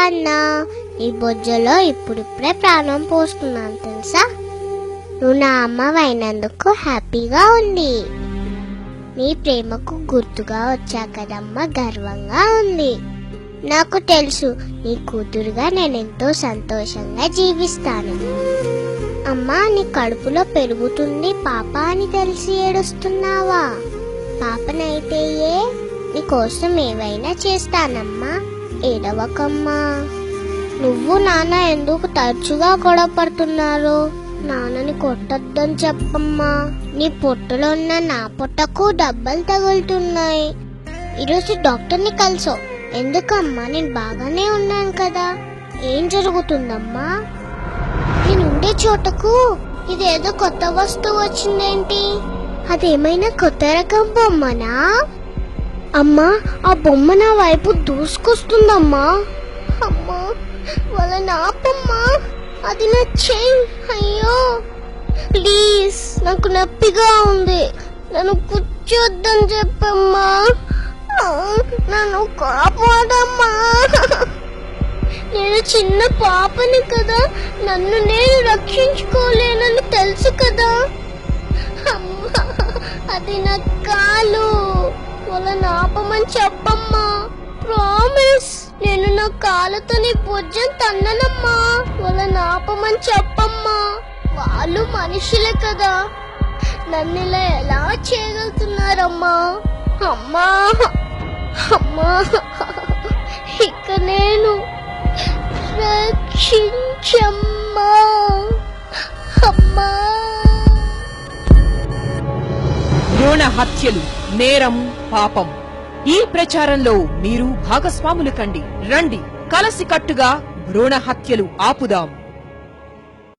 అన్నా, నీ బొజ్జలో ఇప్పుడిప్పుడే ప్రాణం పోస్తున్నాను తెలుసా. నువ్వు నా అమ్మవైనందుకు హ్యాపీగా ఉంది. నీ ప్రేమకు గుర్తుగా వచ్చా కదమ్మా, గర్వంగా ఉంది. నాకు తెలుసు నీ కూతురుగా నేనెంతో సంతోషంగా జీవిస్తాను. అమ్మా, నీ కడుపులో పెరుగుతుంది పాప అని తెలిసి ఏడుస్తున్నావా? పాపనైతే నీకోసం ఏవైనా చేస్తానమ్మా, ఏడవకమ్మా. నువ్వు నాన్న ఎందుకు తరచుగా గొడవ పడుతున్నారు? నాన్నని కొట్టొద్దని చెప్పమ్మా. నీ పొట్టలో ఉన్న నా పొట్టకు దెబ్బలు తగులుతున్నాయి. ఈరోజు డాక్టర్ని కలిసావు ఎందుకమ్మా? నేను బాగానే ఉన్నాను కదా. ఏం జరుగుతుందమ్మా? నేనుండే చోటకు ఇదేదో కొత్త వస్తువు వచ్చిందేంటి? అదేమైనా కొత్త రకం బొమ్మనా? అమ్మా, ఆ బొమ్మ నా వైపు దూసుకొస్తుందమ్మా. అమ్మా, వాళ్ళ నాపమ్మా, అది నా చెయ్యి. అయ్యో ప్లీజ్, నాకు నొప్పిగా ఉంది, నన్ను కూర్చోద్దని చెప్పమ్మా. నన్ను కాపాడమ్మా. నేను చిన్న పాపని కదా, నన్ను నేను రక్షించుకోలేనని తెలుసు కదా. అమ్మా, అది నా కాలు, వాళ్ళని ఆపమని చెప్పమ్మా. ప్రామిస్, నేను నా కాళ్ళతో నీ భుజం తన్ననమ్మా. వాళ్ళని ఆపమని చెప్పమ్మా. వాళ్ళు మనుషులే కదా, నన్ను ఇలా ఎలా చేయగలుగుతున్నారమ్మా? అమ్మా అమ్మా, ఇక నేను రక్షించమ్మా. అమ్మా. భ్రూణ హత్యలు నేరం, పాపం. ఈ ప్రచారంలో మీరు భాగస్వాములు కండి. రండి, కలసికట్టుగా భ్రూణ హత్యలు ఆపుదాం.